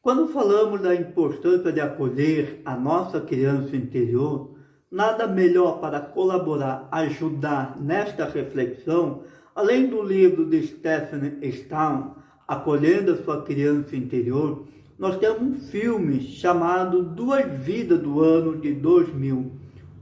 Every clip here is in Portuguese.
Quando falamos da importância de acolher a nossa criança interior, nada melhor para colaborar, ajudar nesta reflexão, além do livro de Stephen Stahl, Acolhendo a Sua Criança Interior, nós temos um filme chamado Duas Vidas do ano de 2000.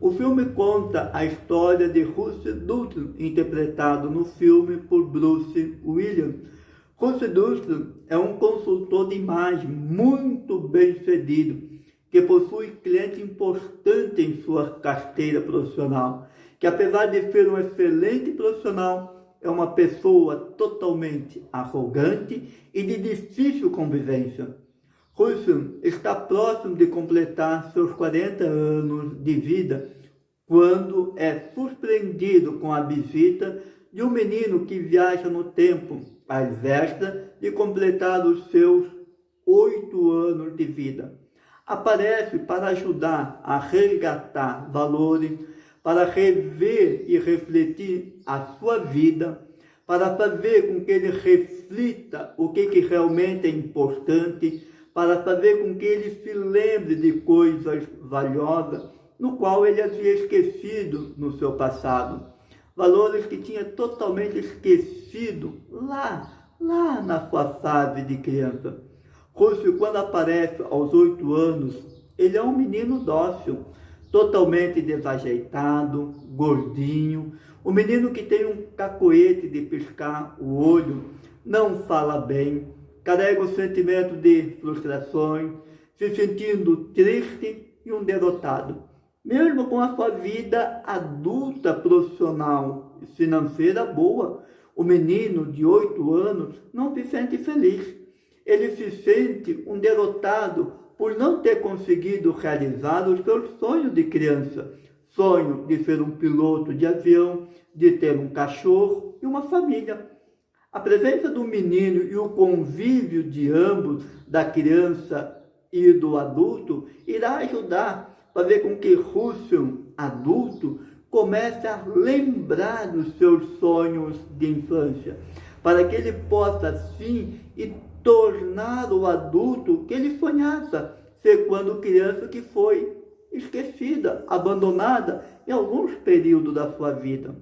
O filme conta a história de Russell Dutton, interpretado no filme por Bruce Willis. Russell Dutton é um consultor de imagem muito bem-sucedido, que possui cliente importante em sua carteira profissional, que apesar de ser um excelente profissional, é uma pessoa totalmente arrogante e de difícil convivência. Russell está próximo de completar seus 40 anos de vida, quando é surpreendido com a visita de um menino que viaja no tempo, às vésperas de completar os seus 8 anos de vida. Aparece para ajudar a resgatar valores, para rever e refletir a sua vida, para fazer com que ele reflita o que realmente é importante, para fazer com que ele se lembre de coisas valiosas, no qual ele havia esquecido no seu passado. Valores que tinha totalmente esquecido lá na sua fase de criança. Russell, quando aparece aos 8 anos, ele é um menino dócil, totalmente desajeitado, gordinho, um menino que tem um cacoete de piscar o olho, não fala bem, carrega o sentimento de frustrações, se sentindo triste e um derrotado. Mesmo com a sua vida adulta, profissional e financeira boa, o menino de 8 anos não se sente feliz. Ele se sente um derrotado por não ter conseguido realizar os seus sonhos de criança. Sonho de ser um piloto de avião, de ter um cachorro e uma família. A presença do menino e o convívio de ambos, da criança e do adulto, irá ajudar a fazer com que Russell, adulto, comece a lembrar dos seus sonhos de infância, para que ele possa, assim, e tornar o adulto que ele sonhava ser quando criança, que foi esquecida, abandonada em alguns períodos da sua vida.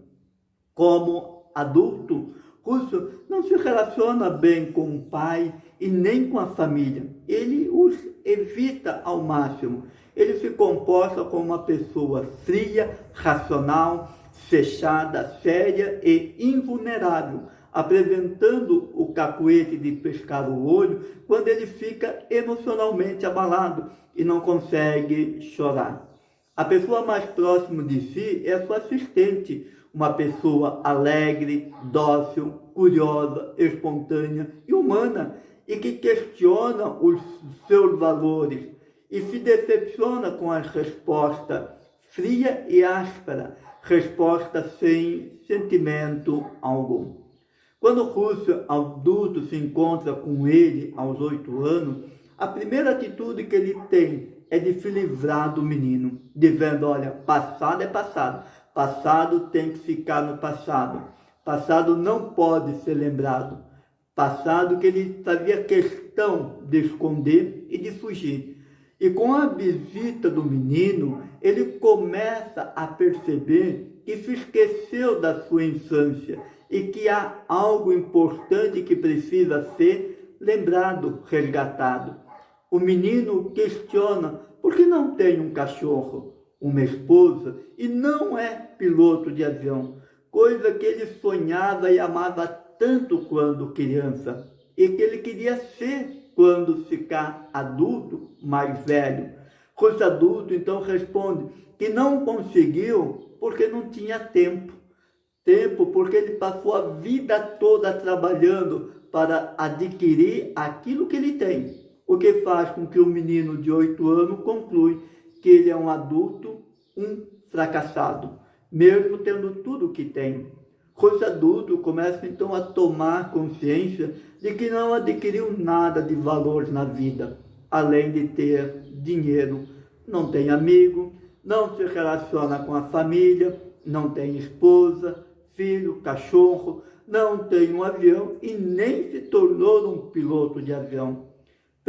Como adulto, Russell não se relaciona bem com o pai e nem com a família. Ele os evita ao máximo. Ele se comporta como uma pessoa fria, racional, fechada, séria e invulnerável, apresentando o cacuete de pescar o olho quando ele fica emocionalmente abalado e não consegue chorar. A pessoa mais próxima de si é sua assistente, uma pessoa alegre, dócil, curiosa, espontânea e humana, e que questiona os seus valores e se decepciona com a resposta fria e áspera, resposta sem sentimento algum. Quando Russell, adulto, se encontra com ele aos 8 anos, a primeira atitude que ele tem é de se livrar do menino, dizendo: olha, passado é passado, passado tem que ficar no passado, passado não pode ser lembrado, passado que ele fazia questão de esconder e de fugir. E com a visita do menino, ele começa a perceber que se esqueceu da sua infância e que há algo importante que precisa ser lembrado, resgatado. O menino questiona por que não tem um cachorro, uma esposa e não é piloto de avião, coisa que ele sonhava e amava tanto quando criança e que ele queria ser quando ficar adulto, mais velho. Russell adulto então responde que não conseguiu porque não tinha tempo. Tempo porque ele passou a vida toda trabalhando para adquirir aquilo que ele tem. O que faz com que o menino de 8 anos conclui que ele é um adulto, um fracassado, mesmo tendo tudo o que tem. Russell adulto começa então a tomar consciência de que não adquiriu nada de valor na vida, além de ter dinheiro. Não tem amigo, não se relaciona com a família, não tem esposa, filho, cachorro, não tem um avião e nem se tornou um piloto de avião.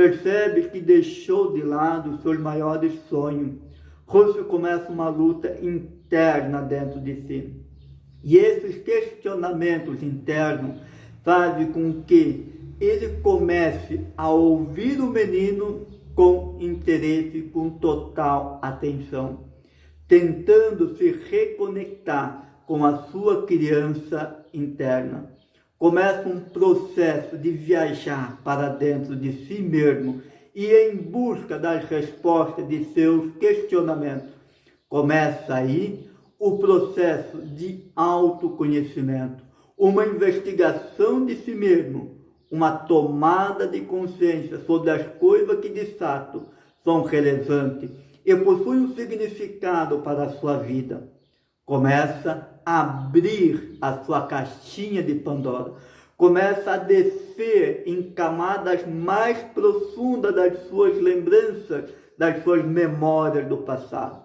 percebe que deixou de lado os seus maiores sonhos. Rússio começa uma luta interna dentro de si. E esses questionamentos internos fazem com que ele comece a ouvir o menino com interesse, com total atenção, tentando se reconectar com a sua criança interna. Começa um processo de viajar para dentro de si mesmo e em busca das respostas de seus questionamentos. Começa aí o processo de autoconhecimento, uma investigação de si mesmo, uma tomada de consciência sobre as coisas que de fato são relevantes e possuem um significado para a sua vida. Começa a abrir a sua caixinha de Pandora, começa a descer em camadas mais profundas das suas lembranças, das suas memórias do passado.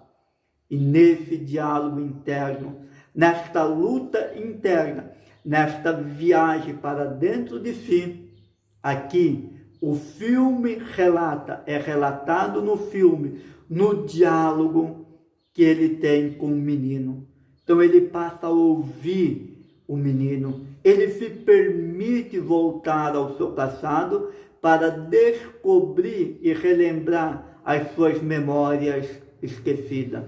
E nesse diálogo interno, nesta luta interna, nesta viagem para dentro de si, aqui o filme é relatado no filme, no diálogo que ele tem com o menino. Então ele passa a ouvir o menino, ele se permite voltar ao seu passado para descobrir e relembrar as suas memórias esquecidas.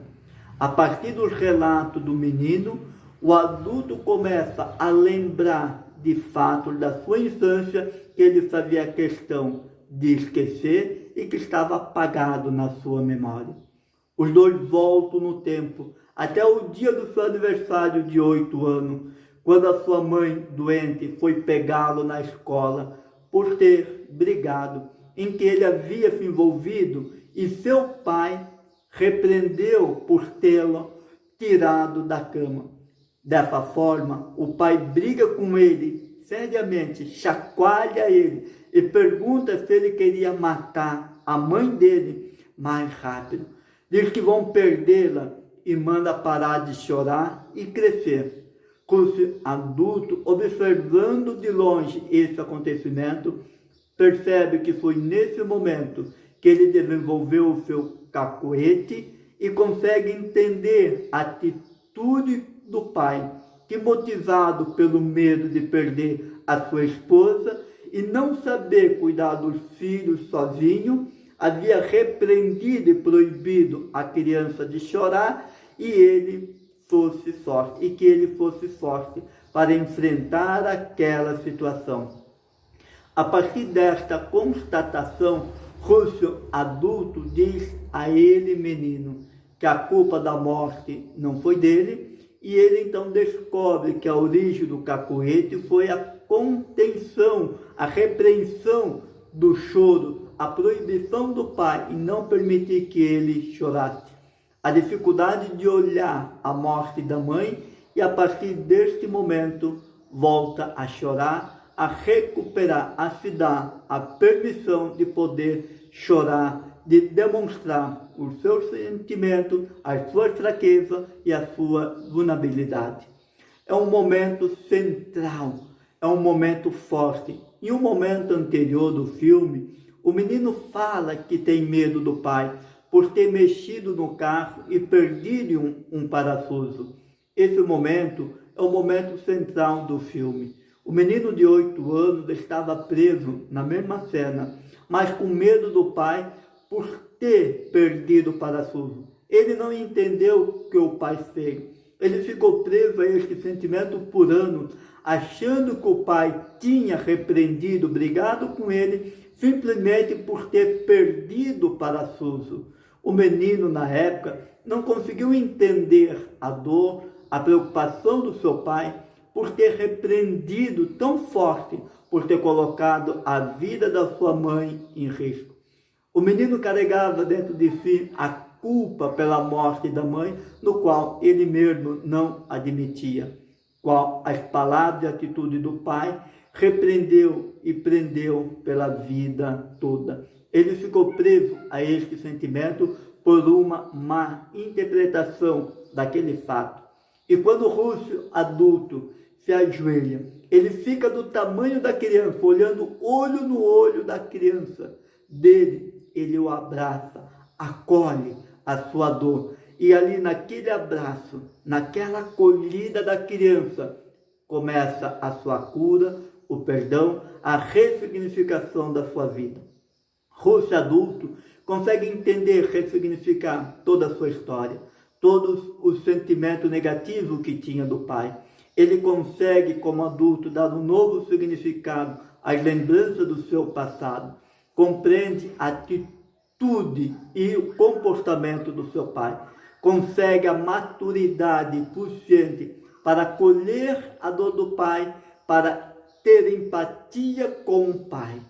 A partir dos relatos do menino, o adulto começa a lembrar de fatos da sua infância que ele fazia questão de esquecer e que estava apagado na sua memória. Os dois voltam no tempo, até o dia do seu aniversário de 8 anos, quando a sua mãe doente foi pegá-lo na escola por ter brigado, em que ele havia se envolvido e seu pai repreendeu por tê-lo tirado da cama. Dessa forma, o pai briga com ele seriamente, chacoalha ele e pergunta se ele queria matar a mãe dele mais rápido. Diz que vão perdê-la e manda parar de chorar e crescer. Rússio, adulto, observando de longe esse acontecimento, percebe que foi nesse momento que ele desenvolveu o seu cacoete e consegue entender a atitude do pai, que motivado pelo medo de perder a sua esposa e não saber cuidar dos filhos sozinho, havia repreendido e proibido a criança de chorar e que ele fosse forte para enfrentar aquela situação. A partir desta constatação, Rússio, adulto, diz a ele, menino, que a culpa da morte não foi dele, e ele então descobre que a origem do cacoete foi a contenção, a repreensão do choro, a proibição do pai em não permitir que ele chorasse. A dificuldade de olhar a morte da mãe e a partir deste momento volta a chorar, a recuperar, a se dar a permissão de poder chorar, de demonstrar os seus sentimentos, as suas fraquezas e a sua vulnerabilidade. É um momento central, é um momento forte. Em um momento anterior do filme, o menino fala que tem medo do pai por ter mexido no carro e perdido um parafuso. Esse momento é o momento central do filme. O menino de 8 anos estava preso na mesma cena, mas com medo do pai por ter perdido o parafuso. Ele não entendeu o que o pai fez. Ele ficou preso a este sentimento por anos, achando que o pai tinha repreendido, brigado com ele, simplesmente por ter perdido o parafuso. O menino, na época, não conseguiu entender a dor, a preocupação do seu pai por ter repreendido tão forte, por ter colocado a vida da sua mãe em risco. O menino carregava dentro de si a culpa pela morte da mãe, no qual ele mesmo não admitia. Qual as palavras e atitude do pai repreendeu e prendeu pela vida toda. Ele ficou preso a este sentimento por uma má interpretação daquele fato. E quando o Rússio, adulto, se ajoelha, ele fica do tamanho da criança, olhando olho no olho da criança, dele, ele o abraça, acolhe a sua dor. E ali naquele abraço, naquela acolhida da criança, começa a sua cura, o perdão, a ressignificação da sua vida. Ruth, adulto, consegue entender, ressignificar toda a sua história, todos os sentimentos negativos que tinha do pai. Ele consegue, como adulto, dar um novo significado às lembranças do seu passado. Compreende a atitude e o comportamento do seu pai. Consegue a maturidade suficiente para acolher a dor do pai, para ter empatia com o pai.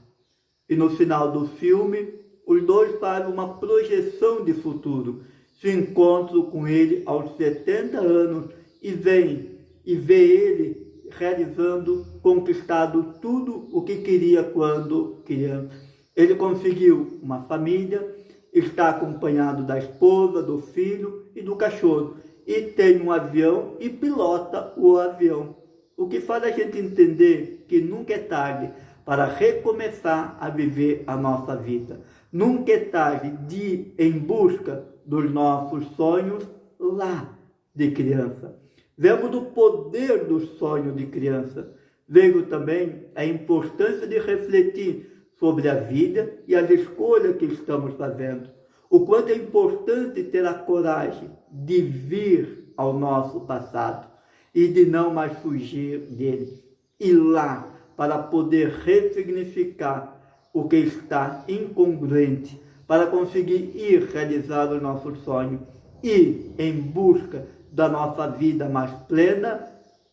E no final do filme, os dois fazem uma projeção de futuro. Se encontram com ele aos 70 anos e vê ele realizando, conquistado tudo o que queria quando criança. Ele conseguiu uma família, está acompanhado da esposa, do filho e do cachorro. E tem um avião e pilota o avião. O que faz a gente entender que nunca é tarde para recomeçar a viver a nossa vida. Nunca é tarde de ir em busca dos nossos sonhos lá de criança. Vemos do poder do sonho de criança. Vejo também a importância de refletir sobre a vida e as escolhas que estamos fazendo. O quanto é importante ter a coragem de vir ao nosso passado e de não mais fugir dele. Ir lá para poder ressignificar o que está incongruente, para conseguir ir realizar o nosso sonho, ir em busca da nossa vida mais plena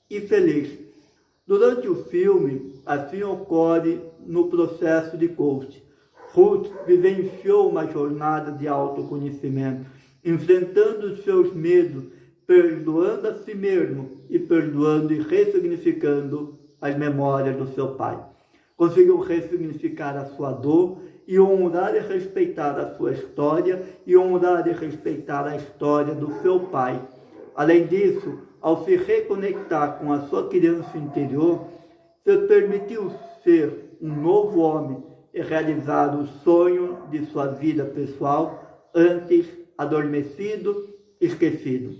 e feliz. Durante o filme, assim ocorre no processo de coaching. Ruth vivenciou uma jornada de autoconhecimento, enfrentando os seus medos, perdoando a si mesmo e perdoando e ressignificando as memórias do seu pai. Conseguiu ressignificar a sua dor e honrar e respeitar a sua história e honrar e respeitar a história do seu pai. Além disso, ao se reconectar com a sua criança interior, se permitiu ser um novo homem e realizar o sonho de sua vida pessoal antes adormecido, esquecido.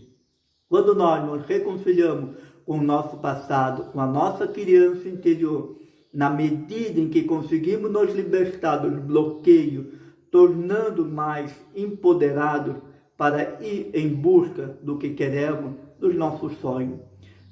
Quando nós nos reconciliamos com o nosso passado, com a nossa criança interior, na medida em que conseguimos nos libertar dos bloqueios, tornando mais empoderados para ir em busca do que queremos, dos nossos sonhos.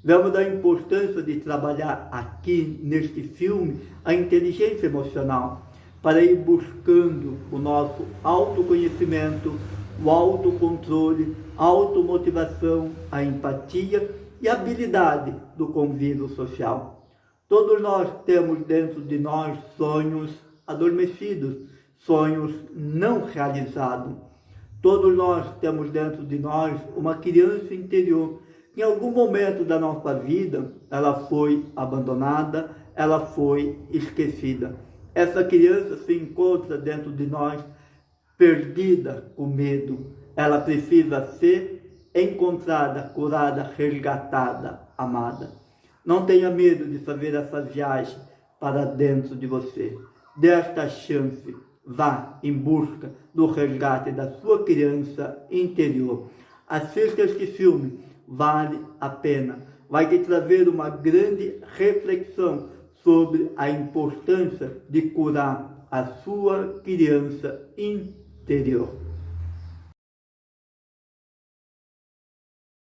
Vemos da importância de trabalhar aqui, neste filme, a inteligência emocional, para ir buscando o nosso autoconhecimento, o autocontrole, a automotivação, a empatia e a habilidade do convívio social. Todos nós temos dentro de nós sonhos adormecidos, sonhos não realizados. Todos nós temos dentro de nós uma criança interior. Em algum momento da nossa vida, ela foi abandonada, ela foi esquecida. Essa criança se encontra dentro de nós, perdida, com medo. Ela precisa ser encontrada, curada, resgatada, amada. Não tenha medo de fazer essa viagem para dentro de você. Dê esta chance. Vá em busca do resgate da sua criança interior. Assista este filme, vale a pena. Vai te trazer uma grande reflexão sobre a importância de curar a sua criança interior.